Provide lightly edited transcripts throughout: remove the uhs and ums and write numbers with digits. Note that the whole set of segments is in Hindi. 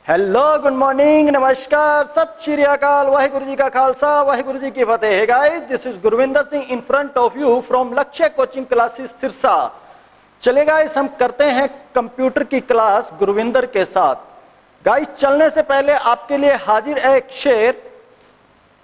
हेलो, गुड मॉर्निंग, नमस्कार, सत श्री अकाल, वाहिगुरु जी का खालसा, वाहिगुरु जी की फतेह। है guys, this is Gurvinder Singh in front of you from लक्ष्य कोचिंग क्लासेस सिरसा। चले गाइस, हम करते हैं कंप्यूटर की क्लास गुरविंदर के साथ। गाइस, चलने से पहले आपके लिए हाजिर है एक शेर।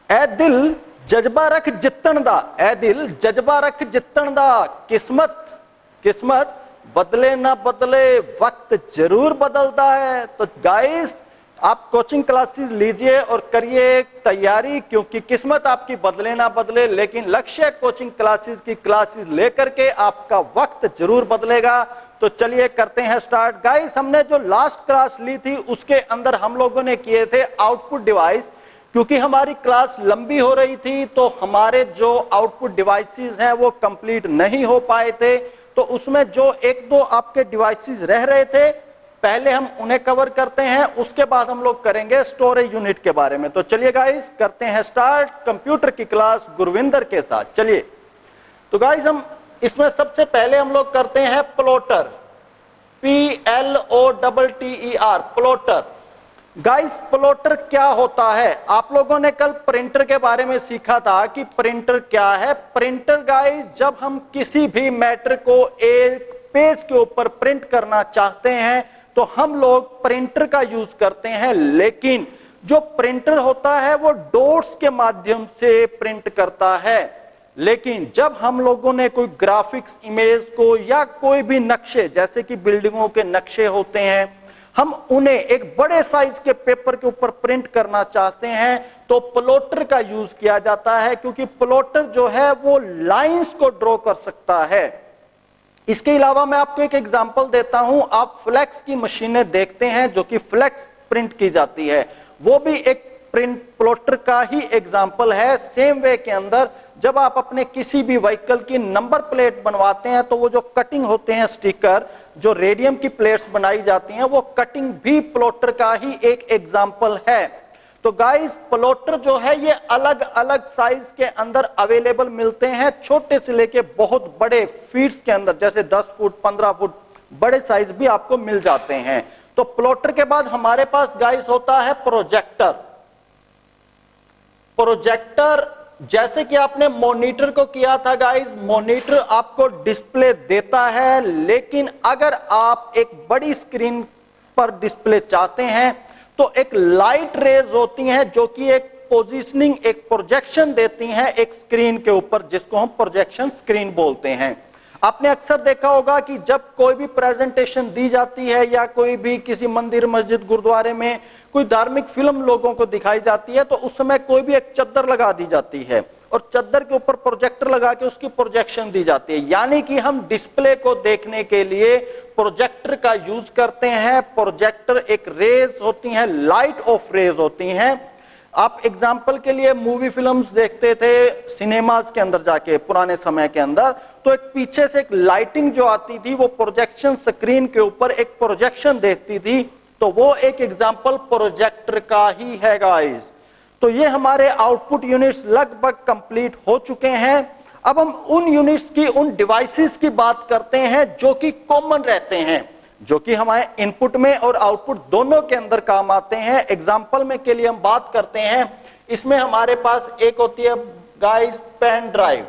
ए दिल जज्बा रख जितन दा, ए दिल जज्बा रख जितन दा, किस्मत किस्मत बदले ना बदले वक्त जरूर बदलता है। तो गाइस, आप कोचिंग क्लासेस लीजिए और करिए तैयारी, क्योंकि किस्मत आपकी बदले ना बदले, लेकिन लक्ष्य कोचिंग क्लासेस की क्लासेस लेकर के आपका वक्त जरूर बदलेगा। तो चलिए करते हैं स्टार्ट। गाइस, हमने जो लास्ट क्लास ली थी उसके अंदर हम लोगों ने किए थे आउटपुट डिवाइस। क्योंकि हमारी क्लास लंबी हो रही थी तो हमारे जो आउटपुट डिवाइसेस हैं वो कंप्लीट नहीं हो पाए थे। तो उसमें जो एक दो आपके डिवाइसेस रह रहे थे, पहले हम उन्हें कवर करते हैं, उसके बाद हम लोग करेंगे स्टोरेज यूनिट के बारे में। तो चलिए गाइस, करते हैं स्टार्ट कंप्यूटर की क्लास गुरविंदर के साथ। चलिए, तो गाइस हम इसमें सबसे पहले हम लोग करते हैं plotter, PLOTTER, plotter. Guys, plotter क्या होता है? आप लोगों ने कल प्रिंटर के बारे में सीखा था कि प्रिंटर क्या है। प्रिंटर गाइस, जब हम किसी भी मैटर को एक पेज के ऊपर प्रिंट करना चाहते हैं तो हम लोग प्रिंटर का यूज करते हैं, लेकिन जो प्रिंटर होता है वो डॉट्स के माध्यम से प्रिंट करता है। लेकिन जब हम लोगों ने कोई ग्राफिक्स इमेज को या कोई भी नक्शे, जैसे कि बिल्डिंगों के नक्शे होते हैं, हम उन्हें एक बड़े साइज के पेपर के ऊपर प्रिंट करना चाहते हैं तो प्लॉटर का यूज किया जाता है, क्योंकि प्लॉटर जो है वो लाइंस को ड्रॉ कर सकता है। इसके अलावा मैं आपको एक एग्जांपल देता हूं। आप फ्लेक्स की मशीनें देखते हैं जो कि फ्लेक्स प्रिंट की जाती है, वो भी एक प्रिंट प्लॉटर का ही एग्जांपल है। सेम वे के अंदर जब आप अपने किसी भी व्हीकल की नंबर प्लेट बनवाते हैं तो वो जो कटिंग होते हैं स्टिकर, जो रेडियम की प्लेट्स बनाई जाती हैं, वो कटिंग भी प्लॉटर का ही एक एग्जांपल है। तो गाइस, प्लॉटर जो है ये अलग अलग साइज के अंदर अवेलेबल मिलते हैं, छोटे से लेके बहुत बड़े फीट्स के अंदर, जैसे 10 फुट 15 फुट बड़े साइज भी आपको मिल जाते हैं। तो प्लॉटर के बाद हमारे पास गाइस होता है प्रोजेक्टर। प्रोजेक्टर, जैसे कि आपने मॉनिटर को किया था गाइस, मॉनिटर आपको डिस्प्ले देता है, लेकिन अगर आप एक बड़ी स्क्रीन पर डिस्प्ले चाहते हैं तो एक लाइट रेज होती हैं जो कि एक पोजीशनिंग, एक प्रोजेक्शन देती हैं एक स्क्रीन के ऊपर, जिसको हम प्रोजेक्शन स्क्रीन बोलते हैं। आपने अक्सर देखा होगा कि जब कोई भी प्रेजेंटेशन दी जाती है या कोई भी किसी मंदिर, मस्जिद, गुरुद्वारे में कोई धार्मिक फिल्म लोगों को दिखाई जाती है तो उस समय कोई भी एक चद्दर लगा दी जाती है और चद्दर के ऊपर प्रोजेक्टर लगा के उसकी प्रोजेक्शन दी जाती है। यानी कि हम डिस्प्ले को देखने के लिए प्रोजेक्टर का यूज करते हैं। प्रोजेक्टर एक रेज होती हैं, लाइट ऑफ रेज होती हैं। आप एग्जाम्पल के लिए मूवी फिल्म्स देखते थे सिनेमाज के अंदर जाके पुराने समय के अंदर, तो एक पीछे से एक लाइटिंग जो आती थी वो प्रोजेक्शन स्क्रीन के ऊपर एक प्रोजेक्शन देखती थी, तो वो एक एग्जाम्पल प्रोजेक्टर का ही है गाइस। तो ये हमारे आउटपुट यूनिट्स लगभग कंप्लीट हो चुके हैं। अब हम उन यूनिट्स की, उन डिवाइसेस की बात करते हैं जो कि कॉमन रहते हैं, जो कि हमारे इनपुट में और आउटपुट दोनों के अंदर काम आते हैं। एग्जाम्पल में के लिए हम बात करते हैं, इसमें हमारे पास एक होती है गाइस पेन ड्राइव।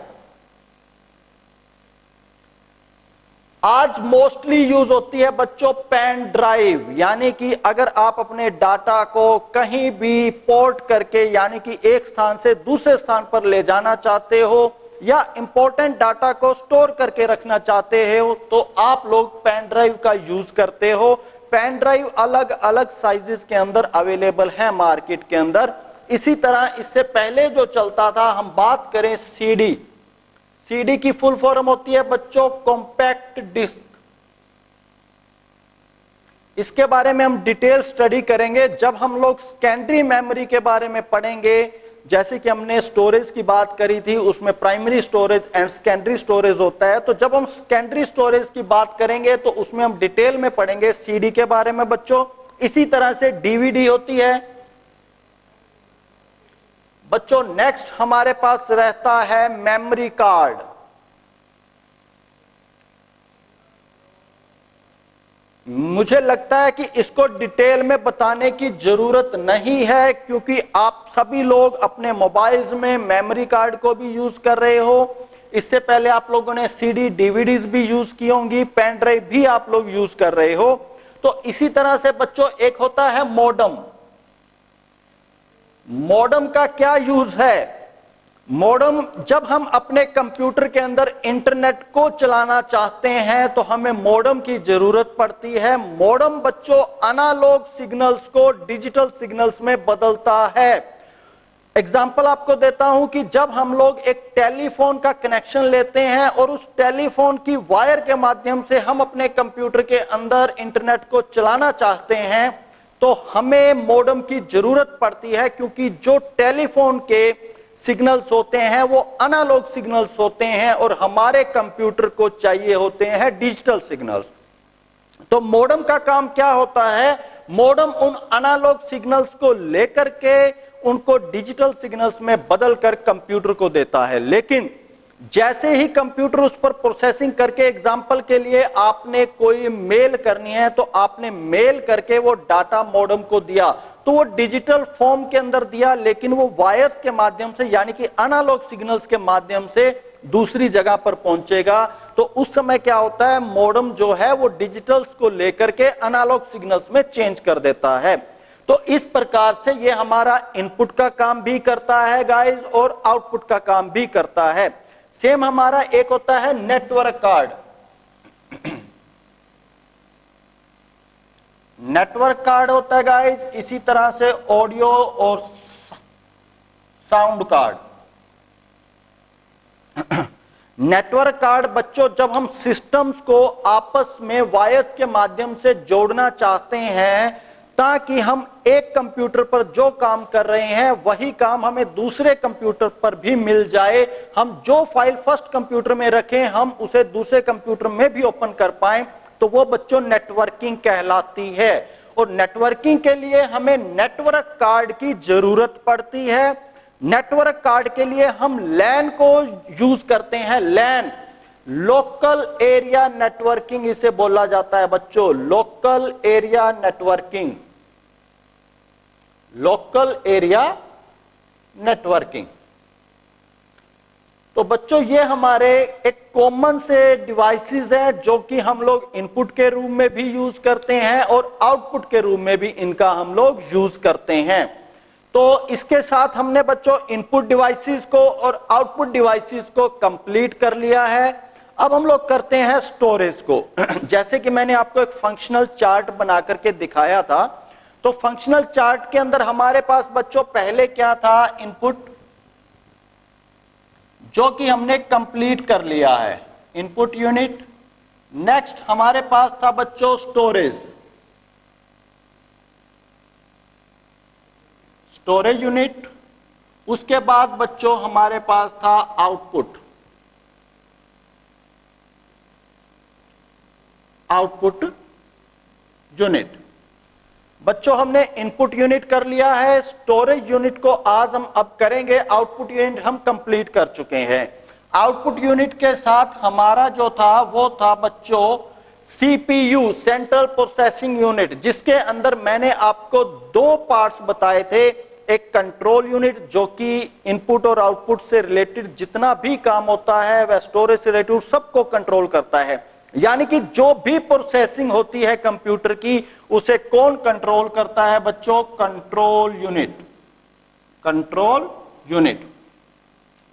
आज मोस्टली यूज होती है बच्चों पेन ड्राइव, यानी कि अगर आप अपने डाटा को कहीं भी पोर्ट करके, यानी कि एक स्थान से दूसरे स्थान पर ले जाना चाहते हो या इंपॉर्टेंट डाटा को स्टोर करके रखना चाहते हो तो आप लोग पेन ड्राइव का यूज करते हो। पेन ड्राइव अलग अलग साइजेस के अंदर अवेलेबल है मार्केट के अंदर। इसी तरह इससे पहले जो चलता था, हम बात करें सीडी। सीडी की फुल फॉर्म होती है बच्चों कॉम्पैक्ट डिस्क। इसके बारे में हम डिटेल स्टडी करेंगे जब हम लोग सेकेंडरी मेमोरी के बारे में पढ़ेंगे। जैसे कि हमने स्टोरेज की बात करी थी, उसमें primary storage and secondary storage होता है। तो जब हम सेकेंडरी स्टोरेज की बात करेंगे तो उसमें हम डिटेल में पढ़ेंगे सीडी के बारे में बच्चों। इसी तरह से डीवीडी होती है बच्चों। नेक्स्ट हमारे पास रहता है मेमोरी कार्ड। मुझे लगता है कि इसको डिटेल में बताने की जरूरत नहीं है, क्योंकि आप सभी लोग अपने मोबाइल्स में मेमोरी कार्ड को भी यूज कर रहे हो। इससे पहले आप लोगों ने सीडी डीवीडीज भी यूज की होंगी, पेन ड्राइव भी आप लोग यूज कर रहे हो। तो इसी तरह से बच्चों एक होता है मॉडेम। मॉडेम का क्या यूज है? मॉडेम, जब हम अपने कंप्यूटर के अंदर इंटरनेट को चलाना चाहते हैं तो हमें मॉडेम की जरूरत पड़ती है। मॉडेम बच्चों एनालॉग सिग्नल्स को डिजिटल सिग्नल्स में बदलता है। एग्जाम्पल आपको देता हूं कि जब हम लोग एक टेलीफोन का कनेक्शन लेते हैं और उस टेलीफोन की वायर के माध्यम से हम अपने कंप्यूटर के अंदर इंटरनेट को चलाना चाहते हैं तो हमें मॉडेम की जरूरत पड़ती है, क्योंकि जो टेलीफोन के सिग्नल्स होते हैं वो एनालॉग सिग्नल्स होते हैं और हमारे कंप्यूटर को चाहिए होते हैं डिजिटल सिग्नल्स। तो मॉडेम का काम क्या होता है? मॉडेम उन एनालॉग सिग्नल्स को लेकर के उनको डिजिटल सिग्नल्स में बदलकर कंप्यूटर को देता है। लेकिन जैसे ही कंप्यूटर उस पर प्रोसेसिंग करके, एग्जाम्पल के लिए आपने कोई मेल करनी है तो आपने मेल करके वो डाटा मॉडेम को दिया, तो वो डिजिटल फॉर्म के अंदर दिया, लेकिन वो वायर्स के माध्यम से यानी कि एनालॉग सिग्नल्स के माध्यम से दूसरी जगह पर पहुंचेगा। तो उस समय क्या होता है? मॉडेम जो है वो डिजिटल्स को लेकर के एनालॉग सिग्नल्स में चेंज कर देता है। तो इस प्रकार से ये हमारा इनपुट का काम भी करता है गाइस और आउटपुट का काम भी करता है। सेम हमारा एक होता है नेटवर्क कार्ड। नेटवर्क कार्ड होता है गाइस, इसी तरह से ऑडियो और साउंड कार्ड। नेटवर्क कार्ड बच्चों, जब हम सिस्टम्स को आपस में वायर्स के माध्यम से जोड़ना चाहते हैं ताकि हम एक कंप्यूटर पर जो काम कर रहे हैं वही काम हमें दूसरे कंप्यूटर पर भी मिल जाए, हम जो फाइल फर्स्ट कंप्यूटर में रखें हम उसे दूसरे कंप्यूटर में भी ओपन कर पाएं, तो वो बच्चों नेटवर्किंग कहलाती है। और नेटवर्किंग के लिए हमें नेटवर्क कार्ड की जरूरत पड़ती है। नेटवर्क कार्ड के लिए हम लैन को यूज करते हैं। लैन, लोकल एरिया नेटवर्किंग इसे बोला जाता है बच्चों, local area networking, local area networking. तो बच्चों ये हमारे एक कॉमन से डिवाइसेस हैं जो कि हम लोग इनपुट के रूप में भी यूज करते हैं और आउटपुट के रूप में भी इनका हम लोग यूज करते हैं। तो इसके साथ हमने बच्चों इनपुट डिवाइसेस को और आउटपुट डिवाइसेस को कंप्लीट कर लिया है। अब हम लोग करते हैं स्टोरेज को। जैसे कि मैंने आपको एक फंक्शनल चार्ट बना करके दिखाया था, तो फंक्शनल चार्ट के अंदर हमारे पास बच्चों पहले क्या था? इनपुट, जो कि हमने कंप्लीट कर लिया है, इनपुट यूनिट। नेक्स्ट हमारे पास था बच्चों स्टोरेज, स्टोरेज यूनिट। उसके बाद बच्चों हमारे पास था आउटपुट, आउटपुट यूनिट। बच्चों हमने इनपुट यूनिट कर लिया है, स्टोरेज यूनिट को आज हम अब करेंगे, आउटपुट यूनिट हम कंप्लीट कर चुके हैं। आउटपुट यूनिट के साथ हमारा जो था वो था बच्चों सीपीयू, सेंट्रल प्रोसेसिंग यूनिट, जिसके अंदर मैंने आपको दो पार्ट्स बताए थे। एक कंट्रोल यूनिट जो कि इनपुट और आउटपुट से रिलेटेड जितना भी काम होता है वह स्टोरेज से रिलेटेड सबको कंट्रोल करता है, यानी कि जो भी प्रोसेसिंग होती है कंप्यूटर की उसे कौन कंट्रोल करता है बच्चों? Control unit, control unit.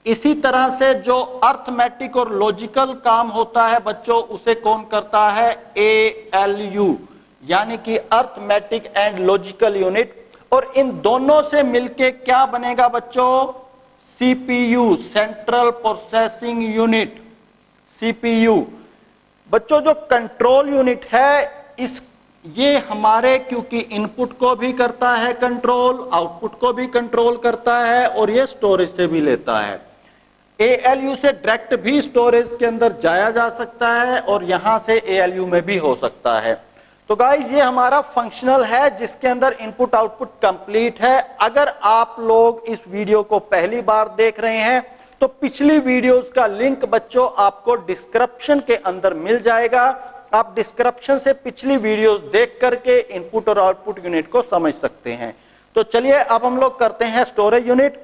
इसी तरह से जो अर्थमेटिक और लॉजिकल काम होता है बच्चों उसे कौन करता है? ALU, यानी कि अर्थमेटिक एंड लॉजिकल यूनिट। और इन दोनों से मिलके क्या बनेगा बच्चों? CPU, central processing unit, CPU। बच्चों जो कंट्रोल यूनिट है ये हमारे क्योंकि इनपुट को भी करता है कंट्रोल, आउटपुट को भी कंट्रोल करता है और ये स्टोरेज से भी लेता है। ALU से डायरेक्ट भी स्टोरेज के अंदर जाया जा सकता है और यहां से ALU में भी हो सकता है। तो गाइज ये हमारा फंक्शनल है जिसके अंदर इनपुट आउटपुट कंप्लीट है। अगर आप लोग इस वीडियो को पहली बार देख रहे हैं तो पिछली वीडियोस का लिंक बच्चों आपको डिस्क्रिप्शन के अंदर मिल जाएगा। आप डिस्क्रिप्शन से पिछली वीडियोस देख करके इनपुट और आउटपुट यूनिट को समझ सकते हैं। तो चलिए अब हम लोग करते हैं स्टोरेज यूनिट।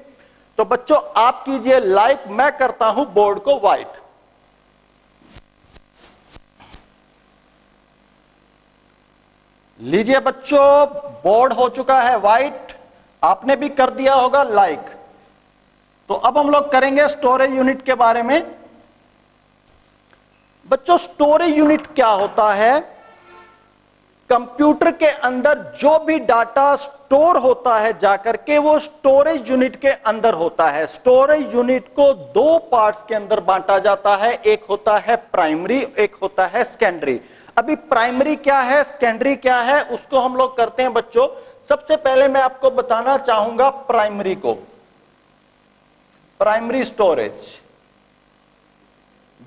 तो बच्चों आप कीजिए लाइक, मैं करता हूं बोर्ड को व्हाइट। लीजिए बच्चों, बोर्ड हो चुका है व्हाइट, आपने भी कर दिया होगा लाइक। तो अब हम लोग करेंगे स्टोरेज यूनिट के बारे में। बच्चों स्टोरेज यूनिट क्या होता है? कंप्यूटर के अंदर जो भी डाटा स्टोर होता है जाकर के वो स्टोरेज यूनिट के अंदर होता है। स्टोरेज यूनिट को दो पार्ट्स के अंदर बांटा जाता है, एक होता है प्राइमरी, एक होता है सेकेंडरी। अभी प्राइमरी क्या है, सेकेंडरी क्या है, उसको हम लोग करते हैं बच्चों। सबसे पहले मैं आपको बताना चाहूंगा प्राइमरी को, प्राइमरी स्टोरेज।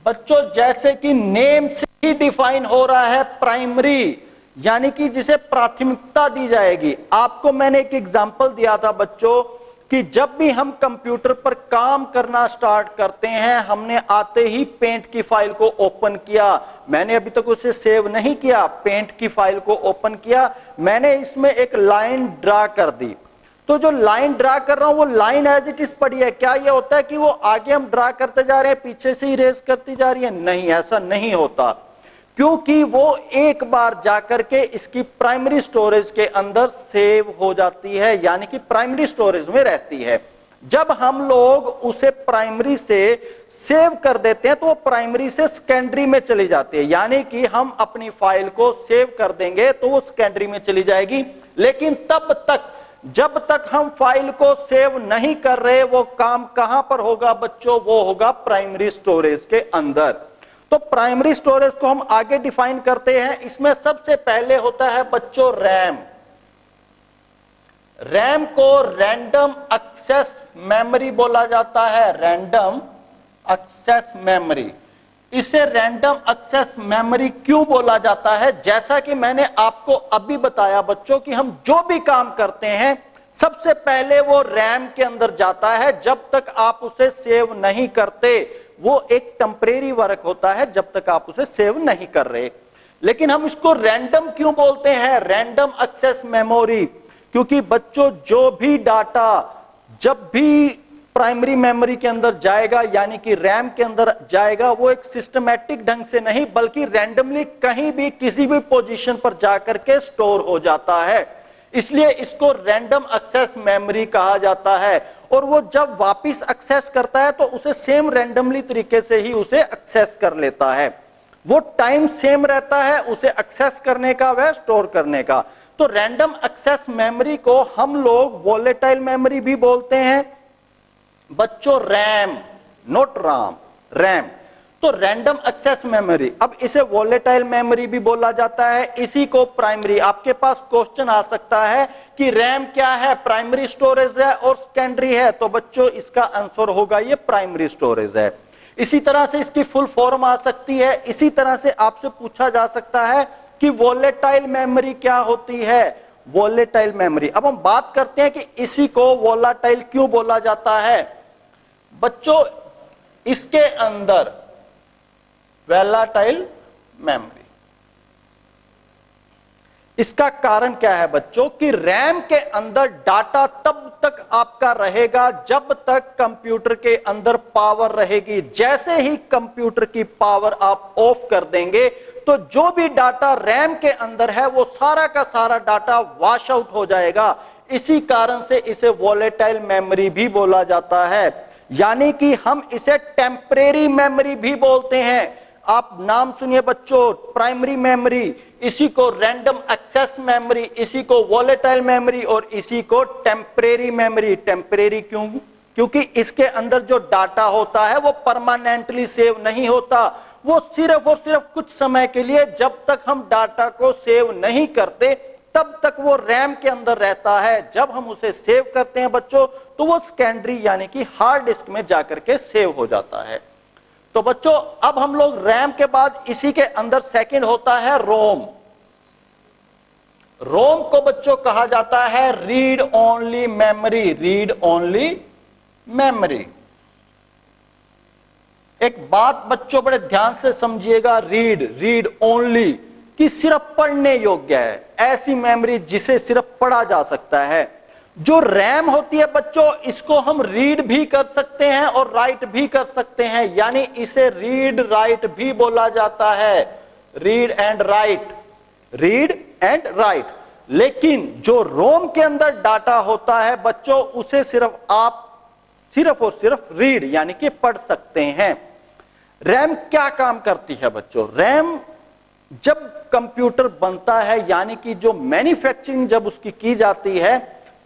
बच्चों जैसे कि नेम से ही डिफाइन हो रहा है प्राइमरी, यानी कि जिसे प्राथमिकता दी जाएगी। आपको मैंने एक एग्जांपल दिया था बच्चों कि जब भी हम कंप्यूटर पर काम करना स्टार्ट करते हैं, हमने आते ही पेंट की फाइल को ओपन किया। मैंने अभी तक उसे सेव नहीं किया, पेंट की फाइल को ओपन किया, मैंने इसमें एक लाइन ड्रा कर दी। तो जो लाइन ड्रा कर रहा हूं वो लाइन एज इट इज पड़ी है। क्या ये होता है कि वो आगे हम ड्रा करते जा रहे हैं, पीछे से ही इरेज करती जा रही है? नहीं, ऐसा नहीं होता, क्योंकि वो एक बार जाकर के इसकी प्राइमरी स्टोरेज के अंदर सेव हो जाती है, यानी कि प्राइमरी स्टोरेज में रहती है। जब हम लोग उसे प्राइमरी से सेव कर देते हैं तो वो प्राइमरी से सेकेंडरी में चली जाती है, यानी कि हम अपनी फाइल को सेव कर देंगे तो वो सेकेंडरी में चली जाएगी। लेकिन तब तक, जब तक हम फाइल को सेव नहीं कर रहे, वो काम कहां पर होगा बच्चों? वो होगा प्राइमरी स्टोरेज के अंदर। तो प्राइमरी स्टोरेज को हम आगे डिफाइन करते हैं। इसमें सबसे पहले होता है बच्चों रैम। रैम को रैंडम एक्सेस मेमोरी बोला जाता है, रैंडम एक्सेस मेमोरी। इसे रैंडम एक्सेस मेमोरी क्यों बोला जाता है? जैसा कि मैंने आपको अभी बताया बच्चों कि हम जो भी काम करते हैं सबसे पहले वो रैम के अंदर जाता है। जब तक आप उसे सेव नहीं करते, वो एक टेम्परेरी वर्क होता है जब तक आप उसे सेव नहीं कर रहे। लेकिन हम इसको रैंडम क्यों बोलते हैं, रैंडम एक्सेस मेमोरी? क्योंकि बच्चों जो भी डाटा जब भी प्राइमरी मेमोरी के अंदर जाएगा, यानी कि रैम के अंदर जाएगा, वो एक सिस्टमैटिक ढंग से नहीं बल्कि रैंडमली कहीं भी किसी भी पोजीशन पर जाकर के स्टोर हो जाता है। इसलिए इसको रैंडम एक्सेस मेमोरी कहा जाता है। और वो जब वापस एक्सेस करता है तो उसे सेम रैंडमली तरीके से ही उसे एक्सेस कर लेता है। वो टाइम सेम रहता है उसे एक्सेस करने का व स्टोर करने का। तो रैंडम एक्सेस मेमोरी को हम लोग वोलेटाइल मेमोरी भी बोलते हैं बच्चों, रैम, नोट राम, रैम। तो रैंडम एक्सेस मेमोरी, अब इसे वोलेटाइल मेमोरी भी बोला जाता है, इसी को प्राइमरी। आपके पास क्वेश्चन आ सकता है कि रैम क्या है, प्राइमरी स्टोरेज है और सेकेंडरी है, तो बच्चों इसका आंसर होगा ये प्राइमरी स्टोरेज है। इसी तरह से इसकी फुल फॉर्म आ सकती है। इसी तरह से आपसे पूछा जा सकता है कि वोलेटाइल मेमोरी क्या होती है, वोलेटाइल मेमोरी। अब हम बात करते हैं कि इसी को वोलेटाइल क्यों बोला जाता है। बच्चों इसके अंदर वोलेटाइल मेमोरी, इसका कारण क्या है बच्चों कि रैम के अंदर डाटा तब तक आपका रहेगा जब तक कंप्यूटर के अंदर पावर रहेगी। जैसे ही कंप्यूटर की पावर आप ऑफ कर देंगे तो जो भी डाटा रैम के अंदर है वो सारा का सारा डाटा वॉश आउट हो जाएगा। इसी कारण से इसे वोलेटाइल मेमोरी भी बोला जाता है, यानी कि हम इसे टेम्परेरी मेमोरी भी बोलते हैं। आप नाम सुनिए बच्चों, प्राइमरी मेमोरी, इसी को रैंडम एक्सेस मेमोरी, इसी को वोलेटाइल मेमोरी और इसी को टेम्परेरी मेमोरी। टेम्परेरी क्यों? क्योंकि इसके अंदर जो डाटा होता है वो परमानेंटली सेव नहीं होता, वो सिर्फ और सिर्फ कुछ समय के लिए, जब तक हम डाटा को सेव नहीं करते तब तक वो रैम के अंदर रहता है। जब हम उसे सेव करते हैं बच्चों तो वो सेकेंडरी यानी कि हार्ड डिस्क में जाकर के सेव हो जाता है। तो बच्चों अब हम लोग रैम के बाद इसी के अंदर सेकंड होता है रोम। रोम को बच्चों कहा जाता है read only memory, read only memory. एक बात बच्चों बड़े ध्यान से समझिएगा, रीड ओनली कि सिर्फ पढ़ने योग्य है, ऐसी मेमोरी जिसे सिर्फ पढ़ा जा सकता है। जो रैम होती है बच्चों, इसको हम रीड भी कर सकते हैं और राइट भी कर सकते हैं, यानी इसे रीड राइट भी बोला जाता है, रीड एंड राइट। लेकिन जो रोम के अंदर डाटा होता है बच्चों, उसे आप सिर्फ और सिर्फ रीड यानी कि पढ़ सकते हैं। रैम क्या काम करती है बच्चों? रैम जब कंप्यूटर बनता है, यानी कि जो मैन्युफैक्चरिंग जब उसकी की जाती है,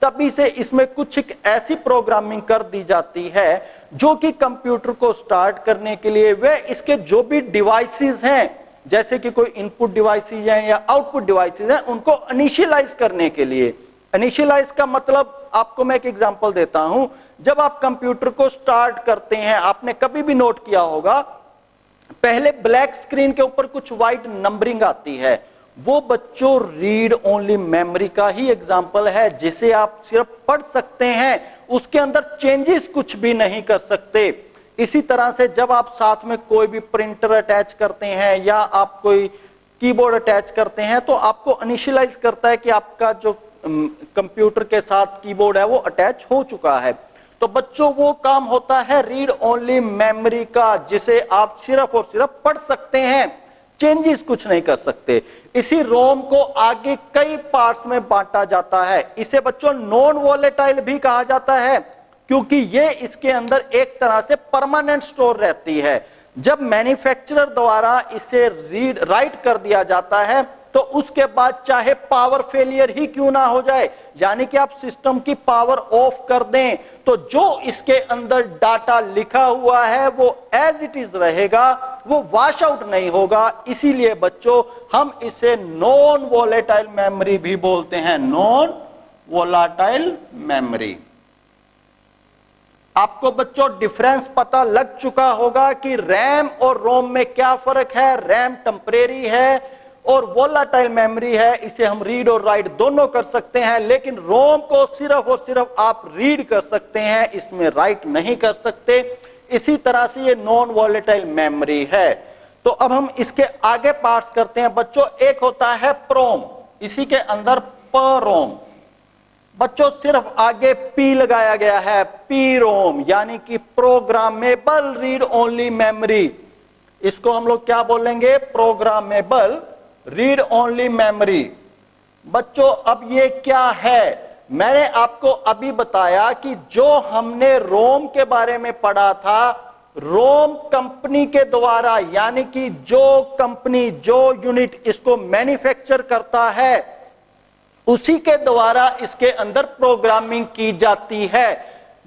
तभी से इसमें कुछ एक ऐसी प्रोग्रामिंग कर दी जाती है जो कि कंप्यूटर को स्टार्ट करने के लिए वे इसके जो भी डिवाइसेस हैं, जैसे कि कोई इनपुट डिवाइसेस हैं या आउटपुट डिवाइसेस हैं, उनको इनिशियलाइज करने के लिए। इनिशियलाइज का मतलब आपको मैं एक एग्जांपल देता हूं। जब आप कंप्यूटर को स्टार्ट करते हैं, आपने कभी भी नोट किया होगा, पहले ब्लैक स्क्रीन के ऊपर कुछ व्हाइट नंबरिंग आती है, वो बच्चों रीड ओनली मेमोरी का ही एग्जांपल है, जिसे आप सिर्फ पढ़ सकते हैं, उसके अंदर चेंजेस कुछ भी नहीं कर सकते। इसी तरह से जब आप साथ में कोई भी प्रिंटर अटैच करते हैं या आप कोई कीबोर्ड अटैच करते हैं, तो आपको इनिशियलाइज करता है कि आपका जो कंप्यूटर के साथ कीबोर्ड है वो अटैच हो चुका है। तो बच्चों वो काम होता है रीड ओनली मेमोरी का, जिसे आप सिर्फ और सिर्फ पढ़ सकते हैं, चेंजेस कुछ नहीं कर सकते। इसी रोम को आगे कई पार्ट्स में बांटा जाता है। इसे बच्चों नॉन वॉलेटाइल भी कहा जाता है, क्योंकि ये इसके अंदर एक तरह से परमानेंट स्टोर रहती है। जब मैन्युफैक्चरर द्वारा इसे रीड राइट कर दिया जाता है, तो उसके बाद चाहे पावर फेलियर ही क्यों ना हो जाए, यानी कि आप सिस्टम की पावर ऑफ कर दें, तो जो इसके अंदर डाटा लिखा हुआ है वो एज इट इज रहेगा, वो वॉश आउट नहीं होगा। इसीलिए बच्चों हम इसे नॉन वॉलेटाइल मेमोरी भी बोलते हैं, नॉन वॉलेटाइल मेमोरी। आपको बच्चों डिफरेंस पता लग चुका होगा कि रैम और रोम में क्या फर्क है। रैम टेम्परेरी है और वोलाटाइल मेमोरी है, इसे हम रीड और राइट दोनों कर सकते हैं, लेकिन रोम को सिर्फ और सिर्फ आप रीड कर सकते हैं, इसमें राइट नहीं कर सकते। इसी तरह से ये नॉन वोलेटाइल मेमोरी है। तो अब हम इसके आगे पार्ट्स करते हैं बच्चों। एक होता है प्रोम, इसी के अंदर परोम। बच्चों सिर्फ आगे पी लगाया गया है, पी रोम, यानी कि प्रोग्रामेबल रीड ओनली मेमोरी। इसको हम लोग क्या बोलेंगे? Programmable read only memory. बच्चों अब ये क्या है? मैंने आपको अभी बताया कि जो हमने रोम के बारे में पढ़ा था, रोम कंपनी के द्वारा, यानी कि जो कंपनी जो यूनिट इसको मैन्युफैक्चर करता है, उसी के द्वारा इसके अंदर प्रोग्रामिंग की जाती है।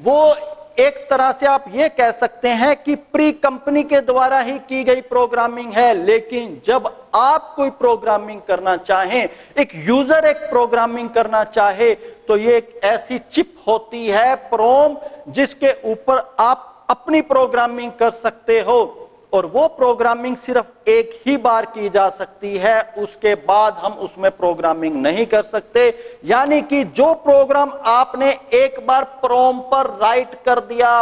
वो एक तरह से आप ये कह सकते हैं कि प्री कंपनी के द्वारा ही की गई प्रोग्रामिंग है। लेकिन जब आप कोई प्रोग्रामिंग करना चाहें, एक यूजर एक प्रोग्रामिंग करना चाहे, तो ये एक ऐसी चिप होती है प्रोम, जिसके ऊपर आप अपनी प्रोग्रामिंग कर सकते हो, और वो प्रोग्रामिंग सिर्फ एक ही बार की जा सकती है, उसके बाद हम उसमें प्रोग्रामिंग नहीं कर सकते। यानी कि जो प्रोग्राम आपने एक बार प्रोम पर राइट कर दिया,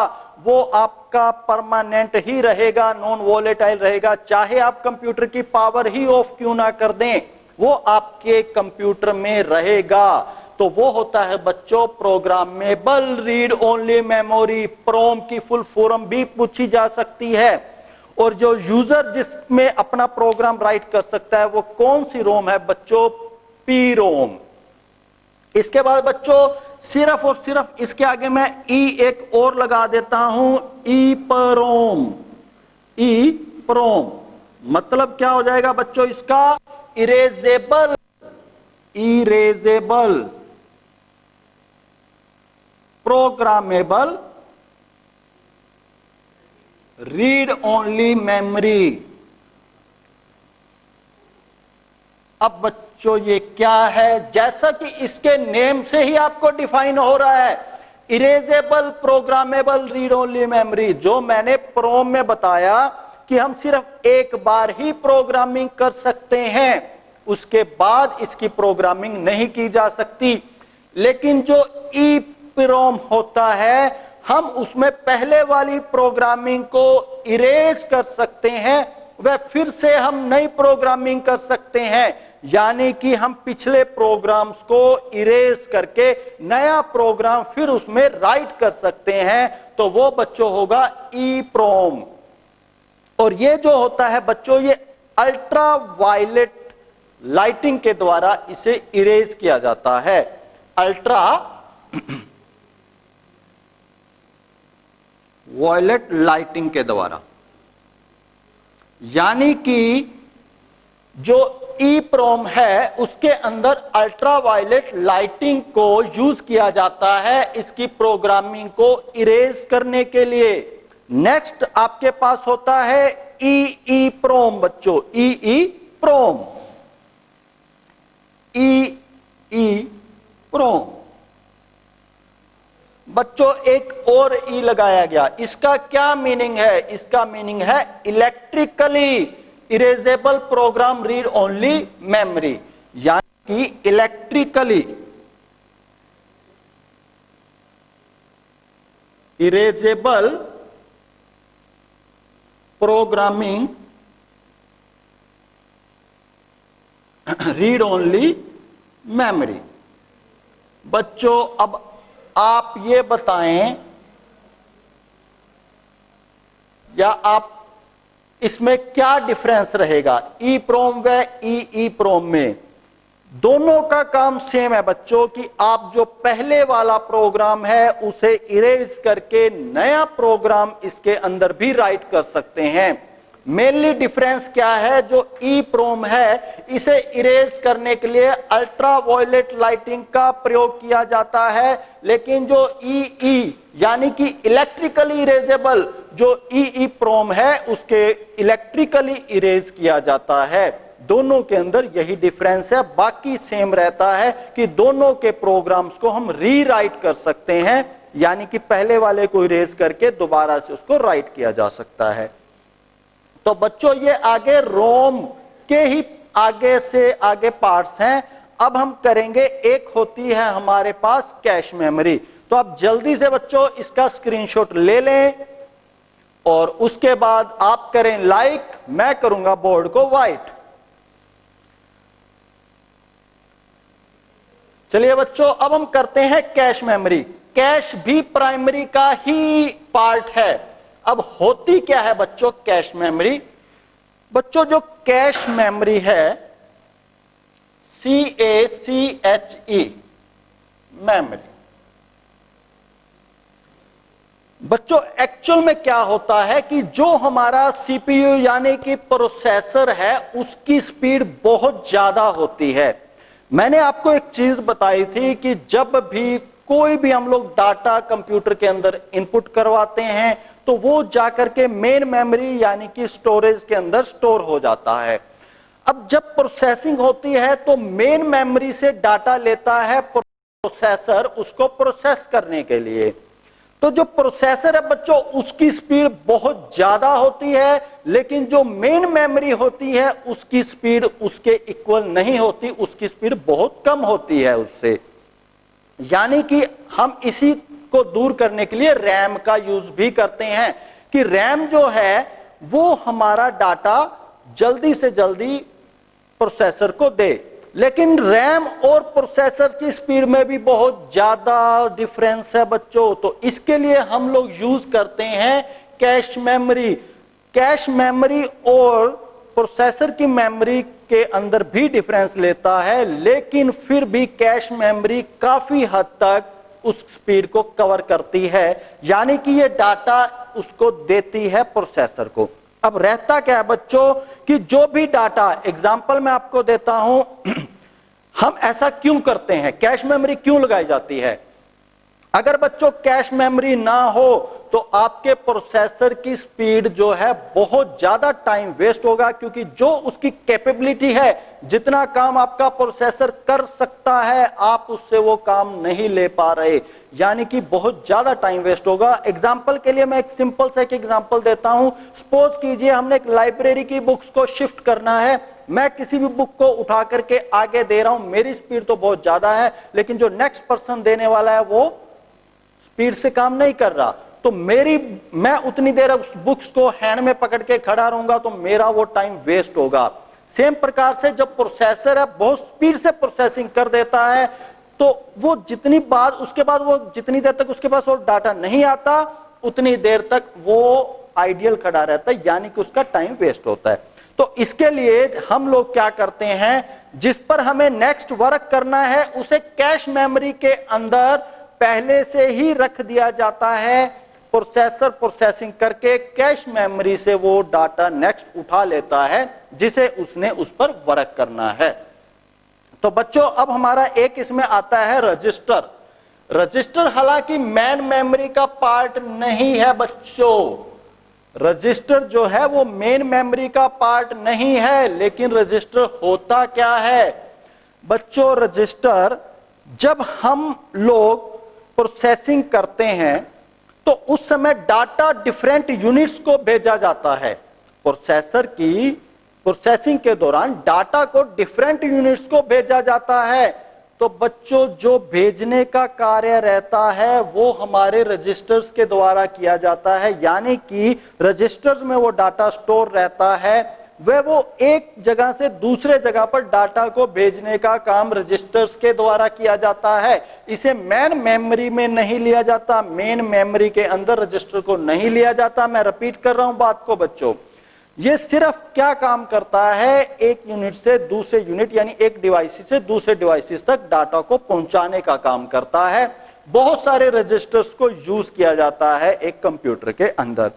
वो आपका परमानेंट ही रहेगा, नॉन वॉलेटाइल रहेगा, चाहे आप कंप्यूटर की पावर ही ऑफ क्यों ना कर दें, वो आपके कंप्यूटर में रहेगा। तो वो होता है बच्चों प्रोग्रामेबल रीड ओनली मेमोरी। प्रोम की फुल फॉर्म भी पूछी जा सकती है। और जो यूजर जिसमें अपना प्रोग्राम राइट कर सकता है वो कौन सी रोम है बच्चों? P ROM. इसके बाद बच्चों सिर्फ और सिर्फ इसके आगे मैं ई एक और लगा देता हूं, ई परोम। ई प्रोम मतलब क्या हो जाएगा बच्चों इसका? Erasable, erasable programmable read only memory. अब बच्चों ये क्या है? जैसा कि इसके नेम से ही आपको डिफाइन हो रहा है, erasable programmable read only memory. जो मैंने प्रोम में बताया कि हम सिर्फ एक बार ही प्रोग्रामिंग कर सकते हैं, उसके बाद इसकी प्रोग्रामिंग नहीं की जा सकती। लेकिन जो ई प्रोम होता है, हम उसमें पहले वाली प्रोग्रामिंग को इरेज कर सकते हैं, वह फिर से हम नई प्रोग्रामिंग कर सकते हैं, यानी कि हम पिछले प्रोग्राम्स को इरेज करके नया प्रोग्राम फिर उसमें राइट कर सकते हैं। तो वो बच्चों होगा ईप्रोम। और ये जो होता है बच्चों, ये अल्ट्रा वायलेट लाइटिंग के द्वारा इसे इरेज किया जाता है, अल्ट्रा वायलेट लाइटिंग के द्वारा। यानी कि जो ईप्रोम है उसके अंदर अल्ट्रा वायलेट लाइटिंग को यूज किया जाता है इसकी प्रोग्रामिंग को इरेज करने के लिए। नेक्स्ट आपके पास होता है ईईप्रोम बच्चों, ईईप्रोम, ईईप्रोम बच्चों एक और ई लगाया गया। इसका क्या मीनिंग है? इसका मीनिंग है electrically erasable program read only memory, यानी कि electrically erasable programming read only memory. बच्चों अब आप ये बताएं या आप इसमें क्या डिफरेंस रहेगा ईप्रोम व ईईप्रोम में? दोनों का काम सेम है बच्चों कि आप जो पहले वाला प्रोग्राम है उसे इरेज करके नया प्रोग्राम इसके अंदर भी राइट कर सकते हैं। मेनली डिफरेंस क्या है? जो ईप्रोम है इसे इरेज करने के लिए अल्ट्रा वायलेट लाइटिंग का प्रयोग किया जाता है, लेकिन जो ईई यानी कि इलेक्ट्रिकली इरेजेबल जो ईईप्रोम है उसके इलेक्ट्रिकली इरेज किया जाता है। दोनों के अंदर यही डिफरेंस है, बाकी सेम रहता है कि दोनों के प्रोग्राम्स को हम रीराइट कर सकते हैं, यानी कि पहले वाले को इरेज करके दोबारा से उसको राइट किया जा सकता है। तो बच्चों ये आगे रोम के ही आगे से आगे पार्ट्स हैं। अब हम करेंगे, एक होती है हमारे पास कैश मेमोरी। तो आप जल्दी से बच्चों इसका स्क्रीनशॉट ले लें और उसके बाद आप करें लाइक, मैं करूंगा बोर्ड को व्हाइट। चलिए बच्चों अब हम करते हैं कैश मेमोरी। कैश भी प्राइमरी का ही पार्ट है। अब होती क्या है बच्चों कैश मेमोरी? बच्चों जो कैश मेमोरी है CACHE मेमोरी, बच्चों एक्चुअल में क्या होता है कि जो हमारा सीपीयू यानी कि प्रोसेसर है उसकी स्पीड बहुत ज्यादा होती है। मैंने आपको एक चीज बताई थी कि जब भी कोई भी हम लोग डाटा कंप्यूटर के अंदर इनपुट करवाते हैं तो वो जाकर के मेन मेमोरी यानी कि स्टोरेज के अंदर स्टोर हो जाता है। अब जब प्रोसेसिंग होती है तो मेन मेमोरी से डाटा लेता है प्रोसेसर उसको प्रोसेस करने के लिए। तो जो प्रोसेसर है बच्चों उसकी स्पीड बहुत ज्यादा होती है, लेकिन जो मेन मेमोरी होती है उसकी स्पीड उसके इक्वल नहीं होती, उसकी स्पीड बहुत कम होती है उससे। यानी कि हम इसी को दूर करने के लिए रैम का यूज भी करते हैं कि रैम जो है वो हमारा डाटा जल्दी से जल्दी प्रोसेसर को दे। लेकिन रैम और प्रोसेसर की स्पीड में भी बहुत ज्यादा डिफरेंस है बच्चों, तो इसके लिए हम लोग यूज करते हैं कैश मेमोरी। कैश मेमोरी और प्रोसेसर की मेमोरी के अंदर भी डिफरेंस लेता है, लेकिन फिर भी कैश मेमोरी काफी हद तक उस स्पीड को कवर करती है, यानी कि ये डाटा उसको देती है प्रोसेसर को। अब रहता क्या है बच्चों कि जो भी डाटा, एग्जांपल मैं आपको देता हूं, हम ऐसा क्यों करते हैं, कैश मेमोरी क्यों लगाई जाती है? अगर बच्चों कैश मेमोरी ना हो तो आपके प्रोसेसर की स्पीड जो है बहुत ज्यादा टाइम वेस्ट होगा, क्योंकि जो उसकी कैपेबिलिटी है, जितना काम आपका प्रोसेसर कर सकता है आप उससे वो काम नहीं ले पा रहे, यानी कि बहुत ज्यादा टाइम वेस्ट होगा। एग्जाम्पल के लिए मैं एक सिंपल सा एक एग्जाम्पल देता हूं। सपोज कीजिए हमने एक लाइब्रेरी की बुक्स को शिफ्ट करना है, मैं किसी भी बुक को उठा करके आगे दे रहा हूं, मेरी स्पीड तो बहुत ज्यादा है, लेकिन जो नेक्स्ट पर्सन देने वाला है वो स्पीड से काम नहीं कर रहा, तो मैं उतनी देर उस बुक्स को हैंड में पकड़ के खड़ा रहूंगा तो मेरा वो टाइम वेस्ट होगा। सेम प्रकार से जब प्रोसेसर है बहुत स्पीड से प्रोसेसिंग कर देता है, तो वो उसके बाद वो जितनी देर तक उसके पास वो डाटा नहीं आता उतनी देर तक वो आइडियल खड़ा रहता है, यानी कि उसका टाइम वेस्ट होता है। तो इसके लिए हम लोग क्या करते हैं, जिस पर हमें नेक्स्ट वर्क करना है उसे कैश मेमोरी के अंदर पहले से ही रख दिया जाता है। प्रोसेसर प्रोसेसिंग करके कैश मेमोरी से वो डाटा नेक्स्ट उठा लेता है जिसे उसने उस पर वर्क करना है। तो बच्चों अब हमारा एक इसमें आता है रजिस्टर। रजिस्टर हालांकि मेन मेमोरी का पार्ट नहीं है बच्चों, रजिस्टर जो है वो मेन मेमोरी का पार्ट नहीं है, लेकिन रजिस्टर होता क्या है बच्चों, रजिस्टर जब हम लोग प्रोसेसिंग करते हैं तो उस समय डाटा डिफरेंट यूनिट्स को भेजा जाता है। प्रोसेसर की प्रोसेसिंग के दौरान डाटा को डिफरेंट यूनिट्स को भेजा जाता है। तो बच्चों जो भेजने का कार्य रहता है वो हमारे रजिस्टर्स के द्वारा किया जाता है, यानी कि रजिस्टर्स में वो डाटा स्टोर रहता है, वो एक जगह से दूसरे जगह पर डाटा को भेजने का काम रजिस्टर्स के द्वारा किया जाता है। इसे मेन मेमोरी में नहीं लिया जाता, मेन मेमोरी के अंदर रजिस्टर को नहीं लिया जाता। मैं रिपीट कर रहा हूं बात को बच्चों, ये सिर्फ क्या काम करता है, एक यूनिट से दूसरे यूनिट यानी एक डिवाइस से दूसरे डिवाइस तक डाटा को पहुंचाने का काम करता है। बहुत सारे रजिस्टर्स को यूज किया जाता है एक कंप्यूटर के अंदर।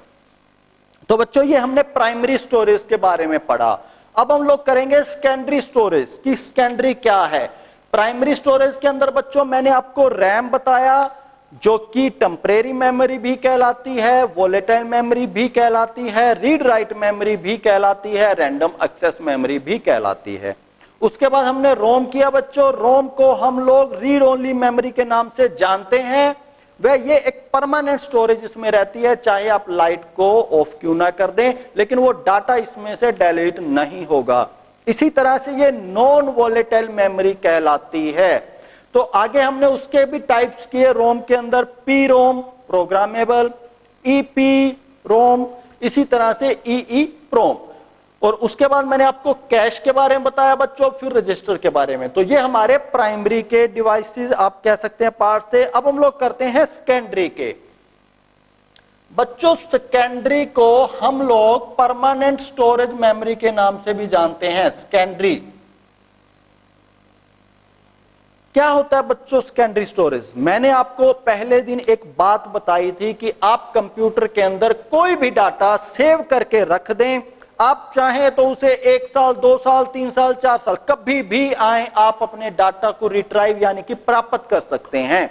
तो बच्चों ये हमने प्राइमरी स्टोरेज के बारे में पढ़ा। अब हम लोग करेंगे सेकेंडरी स्टोरेज की सेकेंडरी क्या है। प्राइमरी स्टोरेज के अंदर बच्चों मैंने आपको रैम बताया जो कि टेम्परेरी मेमोरी भी कहलाती है, वोलेटाइल मेमोरी भी कहलाती है, रीड राइट मेमोरी भी कहलाती है, रैंडम एक्सेस मेमोरी भी कहलाती है। उसके बाद हमने रोम किया बच्चों। रोम को हम लोग रीड ओनली मेमोरी के नाम से जानते हैं। वह ये एक परमानेंट स्टोरेज इसमें रहती है, चाहे आप लाइट को ऑफ क्यों ना कर दें, लेकिन वो डाटा इसमें से डिलीट नहीं होगा। इसी तरह से ये नॉन वोलेटाइल मेमोरी कहलाती है। तो आगे हमने उसके भी टाइप्स किए रोम के अंदर, पी रोम प्रोग्रामेबल, ईपी रोम, इसी तरह से ईई प्रोम। और उसके बाद मैंने आपको कैश के बारे में बताया बच्चों, फिर रजिस्टर के बारे में। तो ये हमारे प्राइमरी के डिवाइसेस आप कह सकते हैं पार्ट्स थे। अब हम लोग करते हैं सेकेंडरी के। बच्चों सेकेंडरी को हम लोग परमानेंट स्टोरेज मेमोरी के नाम से भी जानते हैं। सेकेंडरी क्या होता है बच्चों सेकेंडरी स्टोरेज? मैंने आपको पहले दिन एक बात बताई थी कि आप कंप्यूटर के अंदर कोई भी डाटा सेव करके रख दें, आप चाहें तो उसे 1 साल 2 साल 3 साल 4 साल कभी भी आए आप अपने डाटा को रिट्राइव यानी कि प्राप्त कर सकते हैं।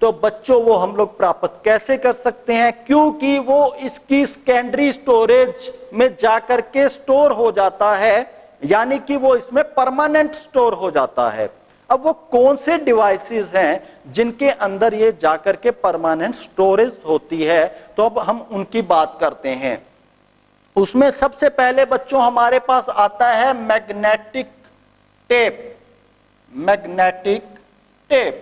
तो बच्चों वो हम लोग प्राप्त कैसे कर सकते हैं? क्योंकि वो इसकी सेकेंडरी स्टोरेज में जाकर के स्टोर हो जाता है, यानी कि वो इसमें परमानेंट स्टोर हो जाता है। अब वो कौन से डिवाइसेस हैं जिनके अंदर ये जाकर के परमानेंट स्टोरेज होती है? तो अब हम उनकी बात करते हैं। उसमें सबसे पहले बच्चों हमारे पास आता है मैग्नेटिक टेप। मैग्नेटिक टेप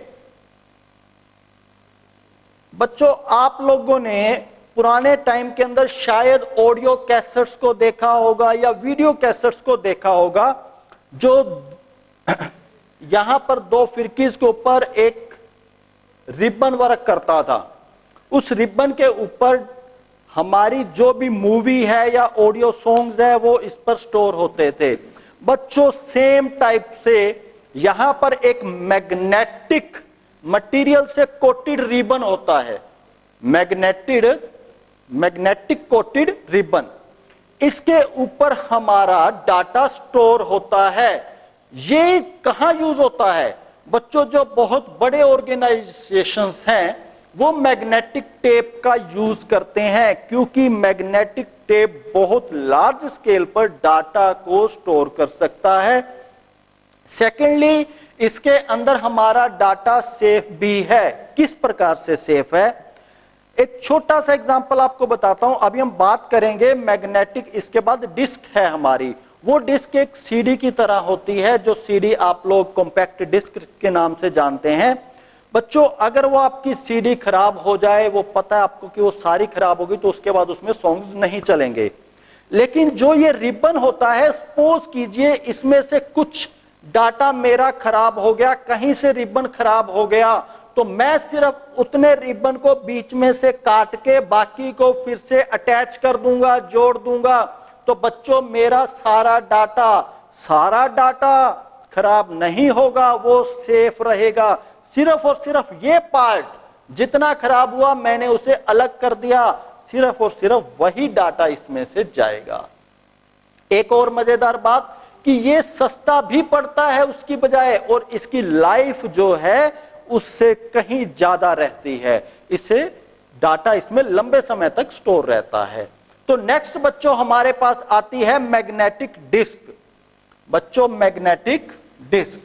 बच्चों आप लोगों ने पुराने टाइम के अंदर शायद ऑडियो कैसेट्स को देखा होगा या वीडियो कैसेट्स को देखा होगा, जो यहां पर 2 फिरकीज के ऊपर एक रिबन वर्क करता था। उस रिबन के ऊपर हमारी जो भी मूवी है या ऑडियो सॉन्ग्स है वो इस पर स्टोर होते थे। बच्चों सेम टाइप से यहां पर एक मैग्नेटिक मटेरियल से कोटेड रिबन होता है, मैग्नेटिक कोटेड रिबन। इसके ऊपर हमारा डाटा स्टोर होता है। ये कहां यूज होता है बच्चों? जो बहुत बड़े ऑर्गेनाइजेशंस हैं वो मैग्नेटिक टेप का यूज करते हैं, क्योंकि मैग्नेटिक टेप बहुत लार्ज स्केल पर डाटा को स्टोर कर सकता है। सेकेंडली इसके अंदर हमारा डाटा सेफ भी है। किस प्रकार से सेफ है? एक छोटा सा एग्जांपल आपको बताता हूं। अभी हम बात करेंगे मैग्नेटिक, इसके बाद डिस्क है हमारी। वो डिस्क एक सीडी की तरह होती है, जो सीडी आप लोग कॉम्पैक्ट डिस्क के नाम से जानते हैं। बच्चों अगर वो आपकी सीडी खराब हो जाए, वो पता है आपको कि वो सारी खराब होगी, तो उसके बाद उसमें सॉन्ग्स नहीं चलेंगे। लेकिन जो ये रिबन होता है, सपोज कीजिए इसमें से कुछ डाटा मेरा खराब हो गया, कहीं से रिबन खराब हो गया, तो मैं सिर्फ उतने रिबन को बीच में से काट के बाकी को फिर से अटैच कर दूंगा, जोड़ दूंगा, तो बच्चों मेरा सारा डाटा खराब नहीं होगा, वो सेफ रहेगा। सिर्फ और सिर्फ ये पार्ट जितना खराब हुआ मैंने उसे अलग कर दिया, सिर्फ और सिर्फ वही डाटा इसमें से जाएगा। एक और मजेदार बात कि ये सस्ता भी पड़ता है उसकी बजाय, और इसकी लाइफ जो है उससे कहीं ज्यादा रहती है, इसे डाटा इसमें लंबे समय तक स्टोर रहता है। तो नेक्स्ट बच्चों हमारे पास आती है मैग्नेटिक डिस्क। बच्चों मैग्नेटिक डिस्क,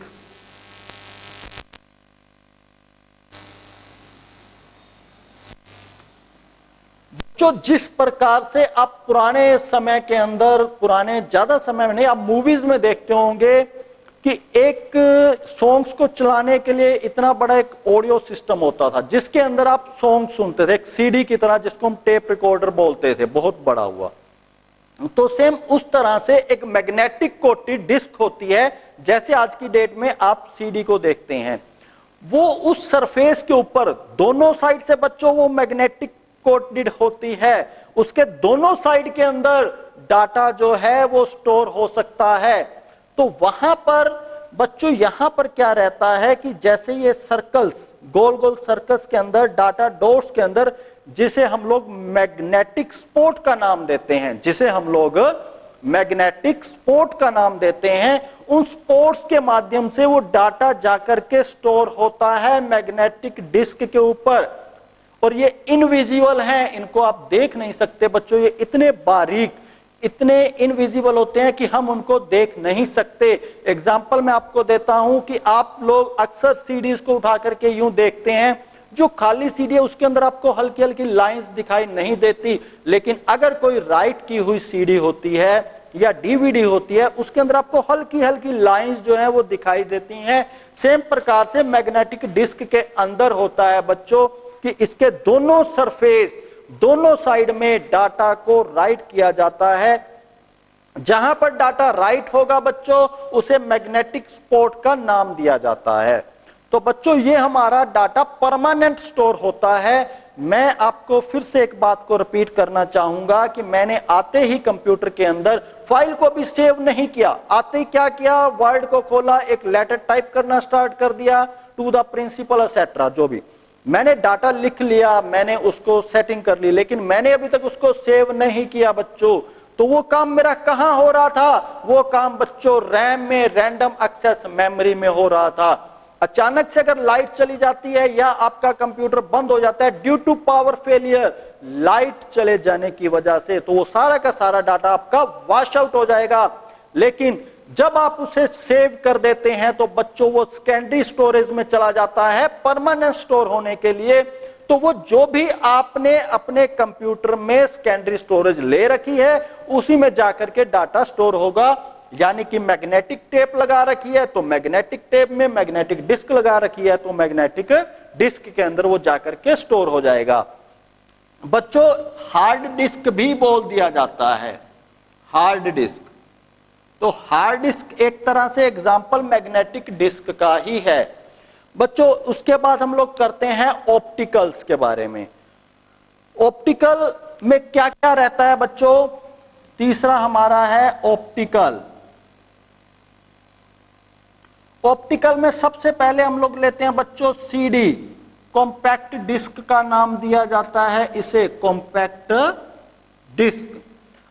जो जिस प्रकार से आप पुराने समय के अंदर, पुराने ज्यादा समय में नहीं, आप मूवीज में देखते होंगे कि एक सॉन्ग्स को चलाने के लिए इतना बड़ा एक ऑडियो सिस्टम होता था जिसके अंदर आप सॉन्ग सुनते थे, एक सीडी की तरह, जिसको हम टेप रिकॉर्डर बोलते थे, बहुत बड़ा हुआ। तो सेम उस तरह से एक मैग्नेटिक कोटेड डिस्क होती है, जैसे आज की डेट में आप सीडी को देखते हैं। वो उस सरफेस के ऊपर दोनों साइड से बच्चों वो मैग्नेटिक कोटेड होती है, उसके दोनों साइड के अंदर डाटा जो है वो स्टोर हो सकता है। तो वहां पर बच्चों यहां पर क्या रहता है कि जैसे ये सर्कल्स, गोल गोल सर्कल्स के अंदर, डाटा डॉट्स के अंदर, जिसे हम लोग मैग्नेटिक स्पॉट का नाम देते हैं, जिसे हम लोग मैग्नेटिक स्पॉट का नाम देते हैं, उन स्पॉट्स के माध्यम से वो डाटा जाकर के स्टोर होता है मैग्नेटिक डिस्क के ऊपर। और ये इनविजिबल हैं, इनको आप देख नहीं सकते बच्चों, ये इतने बारीक, इतने इनविजिबल होते हैं कि हम उनको देख नहीं सकते। एग्जाम्पल मैं आपको देता हूं कि आप लोग अक्सर सीडीज को उठा करके यूं देखते हैं, जो खाली सीडी है उसके अंदर आपको हल्की हल्की लाइंस दिखाई नहीं देती, लेकिन अगर कोई राइट की हुई सीडी होती है या डीवीडी होती है, उसके अंदर आपको हल्की हल्की लाइंस जो है वो दिखाई देती हैं। सेम प्रकार से मैग्नेटिक डिस्क के अंदर होता है बच्चों कि इसके दोनों सरफेस, दोनों साइड में डाटा को राइट किया जाता है। जहां पर डाटा राइट होगा बच्चों, उसे मैग्नेटिक स्पॉट का नाम दिया जाता है। तो बच्चों ये हमारा डाटा परमानेंट स्टोर होता है। मैं आपको फिर से एक बात को रिपीट करना चाहूंगा कि मैंने आते ही कंप्यूटर के अंदर फाइल को भी सेव नहीं किया, आते ही क्या किया, वर्ड को खोला, एक लेटर टाइप करना स्टार्ट कर दिया, टू द प्रिंसिपल एक्सेट्रा, जो भी मैंने डाटा लिख लिया, मैंने उसको सेटिंग कर ली, लेकिन मैंने अभी तक उसको सेव नहीं किया बच्चों। तो वो काम मेरा कहां हो रहा था? वो काम बच्चों रैम में, रैंडम एक्सेस मेमोरी में हो रहा था। अचानक से अगर लाइट चली जाती है या आपका कंप्यूटर बंद हो जाता है due to power failure, light चले जाने की वजह से, तो वो सारा का सारा डाटा आपका वॉश आउट हो जाएगा। लेकिन जब आप उसे सेव कर देते हैं तो बच्चों वो सेकेंडरी स्टोरेज में चला जाता है परमानेंट स्टोर होने के लिए। तो वो जो भी आपने अपने कंप्यूटर में सेकेंडरी स्टोरेज ले रखी है उसी में जाकर के डाटा स्टोर होगा। यानी कि मैग्नेटिक टेप लगा रखी है तो मैग्नेटिक टेप में, मैग्नेटिक डिस्क लगा रखी है तो मैग्नेटिक डिस्क के अंदर वो जाकर के स्टोर हो जाएगा। बच्चों हार्ड डिस्क भी बोल दिया जाता है, हार्ड डिस्क। तो हार्ड डिस्क एक तरह से एग्जाम्पल मैग्नेटिक डिस्क का ही है बच्चों। उसके बाद हम लोग करते हैं ऑप्टिकल्स के बारे में। ऑप्टिकल में क्या क्या रहता है बच्चों? तीसरा हमारा है ऑप्टिकल। ऑप्टिकल में सबसे पहले हम लोग लेते हैं बच्चों सीडी, कॉम्पैक्ट डिस्क का नाम दिया जाता है इसे, कॉम्पैक्ट डिस्क।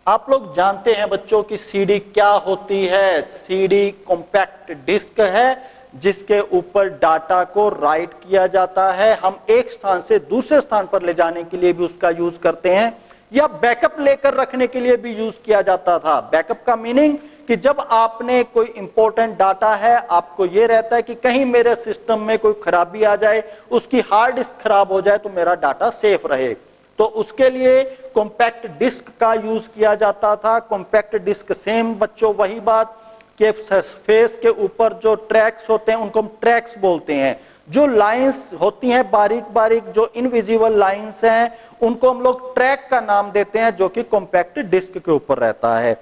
आप लोग जानते हैं बच्चों कि सीडी क्या होती है। सीडी कॉम्पैक्ट डिस्क है जिसके ऊपर डाटा को राइट किया जाता है। हम एक स्थान से दूसरे स्थान पर ले जाने के लिए भी उसका यूज करते हैं, या बैकअप लेकर रखने के लिए भी यूज किया जाता था। बैकअप का मीनिंग कि जब आपने कोई इंपॉर्टेंट डाटा है, आपको यह रहता है कि कहीं मेरे सिस्टम में कोई खराबी आ जाए, उसकी हार्ड डिस्क खराब हो जाए तो मेरा डाटा सेफ रहे, तो उसके लिए कॉम्पैक्ट डिस्क का यूज किया जाता था। कॉम्पैक्ट डिस्क सेम बच्चों वही बात कि फेस के ऊपर जो ट्रैक्स होते हैं उनको हम ट्रैक्स बोलते हैं। जो लाइंस होती हैं बारीक बारीक, जो इनविजिबल लाइंस हैं, उनको हम लोग ट्रैक का नाम देते हैं, जो कि कॉम्पैक्ट डिस्क के ऊपर रहता है।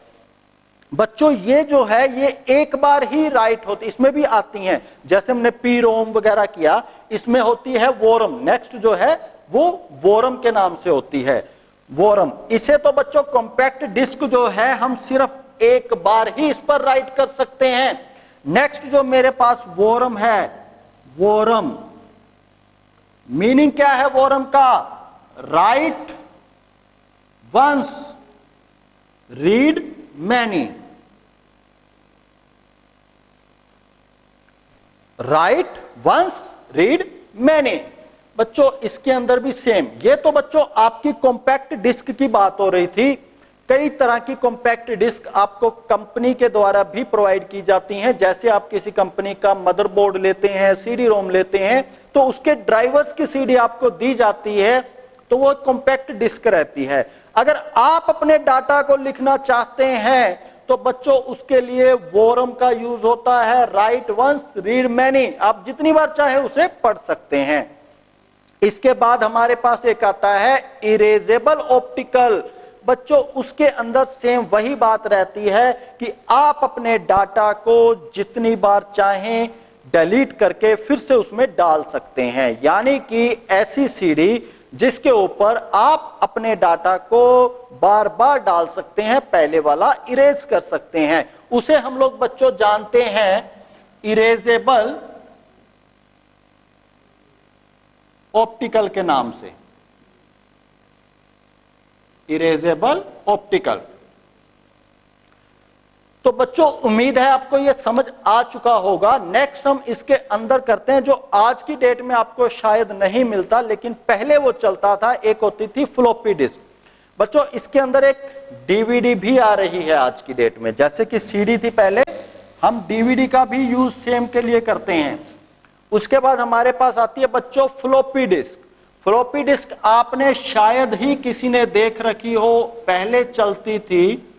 बच्चों ये जो है ये एक बार ही राइट होती, इसमें भी आती हैं, जैसे हमने पी रोम वगैरह किया, इसमें होती है वोरम। नेक्स्ट जो है वो वोरम के नाम से होती है, वोरम। इसे तो बच्चों कॉम्पैक्ट डिस्क जो है हम सिर्फ एक बार ही इस पर राइट कर सकते हैं। नेक्स्ट जो मेरे पास वोरम है, वोरम मीनिंग क्या है वोरम का? Write once read many, write once read many. बच्चों इसके अंदर भी सेम, ये तो बच्चों आपकी कॉम्पैक्ट डिस्क की बात हो रही थी। कई तरह की कॉम्पैक्ट डिस्क आपको कंपनी के द्वारा भी प्रोवाइड की जाती हैं। जैसे आप किसी कंपनी का मदरबोर्ड लेते हैं, सीडी रोम लेते हैं, तो उसके ड्राइवर्स की सीडी आपको दी जाती है, तो वो कॉम्पैक्ट डिस्क रहती है। अगर आप अपने डाटा को लिखना चाहते हैं तो बच्चों उसके लिए वोरम का यूज होता है, राइट वंस रीड मैनी। आप जितनी बार चाहे उसे पढ़ सकते हैं। इसके बाद हमारे पास एक आता है इरेजेबल ऑप्टिकल। बच्चों उसके अंदर सेम वही बात रहती है कि आप अपने डाटा को जितनी बार चाहें डिलीट करके फिर से उसमें डाल सकते हैं। यानी कि ऐसी सीडी जिसके ऊपर आप अपने डाटा को बार बार डाल सकते हैं, पहले वाला इरेज कर सकते हैं, उसे हम लोग बच्चों जानते हैं इरेजेबल ऑप्टिकल के नाम से, इरेजेबल ऑप्टिकल। तो बच्चों उम्मीद है आपको यह समझ आ चुका होगा। नेक्स्ट हम इसके अंदर करते हैं जो आज की डेट में आपको शायद नहीं मिलता, लेकिन पहले वो चलता था, एक होती थी फ्लॉपी डिस्क। बच्चों इसके अंदर एक डीवीडी भी आ रही है आज की डेट में। जैसे कि सीडी थी पहले, हम डीवीडी का भी यूज सेम के लिए करते हैं। उसके बाद हमारे पास आती है बच्चों फ्लॉपी डिस्क। फ्लॉपी डिस्क आपने शायद ही किसी ने देख रखी हो, पहले चलती थी।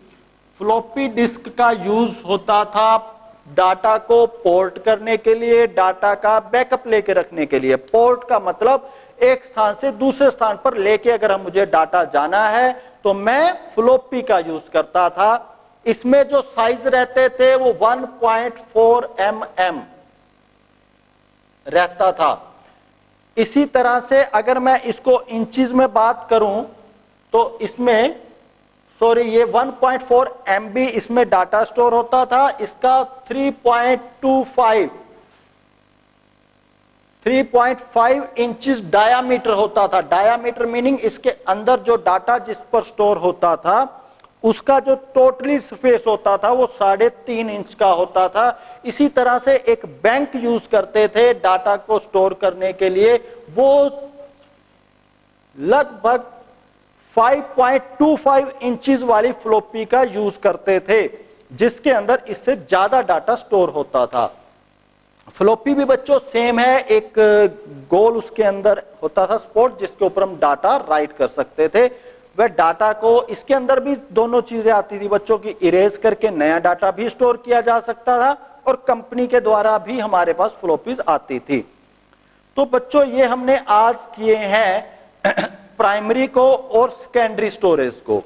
फ्लॉपी डिस्क का यूज होता था डाटा को पोर्ट करने के लिए, डाटा का बैकअप लेके रखने के लिए। पोर्ट का मतलब एक स्थान से दूसरे स्थान पर लेके अगर हम मुझे डाटा जाना है तो मैं फ्लॉपी का यूज करता था। इसमें जो साइज रहते थे वो 1.4 mm रहता था। इसी तरह से अगर मैं इसको इंचेस में बात करूं तो इसमें ये 1.4 MB इसमें डाटा स्टोर होता था। इसका 3.5 इंचेस डायामीटर होता था। डायामीटर मीनिंग इसके अंदर जो डाटा जिस पर स्टोर होता था उसका जो टोटली स्पेस होता था वो 3.5 इंच का होता था। इसी तरह से एक बैंक यूज करते थे डाटा को स्टोर करने के लिए, वो लगभग 5.25 इंचेस वाली फ्लॉपी का यूज करते थे, जिसके अंदर इससे ज्यादा डाटा स्टोर होता था। फ्लॉपी भी बच्चों सेम है, एक गोल उसके अंदर होता था स्पॉट जिसके ऊपर हम डाटा राइट कर सकते थे। वह डाटा को इसके अंदर भी दोनों चीजें आती थी बच्चों की, इरेज करके नया डाटा भी स्टोर किया जा सकता था और कंपनी के द्वारा भी हमारे पास फ्लॉपीज आती थी। तो बच्चों ये हमने आज किए हैं प्राइमरी को और सेकेंडरी स्टोरेज को।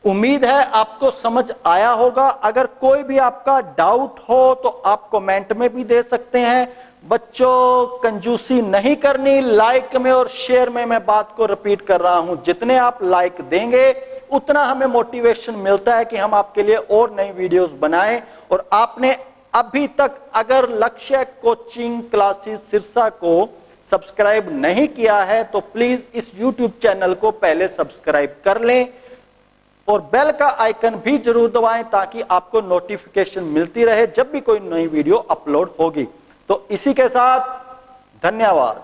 उम्मीद है आपको समझ आया होगा। अगर कोई भी आपका डाउट हो तो आप कमेंट में भी दे सकते हैं। बच्चों कंजूसी नहीं करनी, लाइक में और शेयर में। मैं बात को रिपीट कर रहा हूं, जितने आप लाइक देंगे उतना हमें मोटिवेशन मिलता है कि हम आपके लिए और नई वीडियोस बनाएं। और आपने अभी तक अगर लक्ष्य कोचिंग क्लासेस सिरसा को सब्सक्राइब नहीं किया है तो प्लीज इस YouTube चैनल को पहले सब्सक्राइब कर लें और बेल का आइकन भी जरूर दबाएं ताकि आपको नोटिफिकेशन मिलती रहे जब भी कोई नई वीडियो अपलोड होगी। तो इसी के साथ धन्यवाद।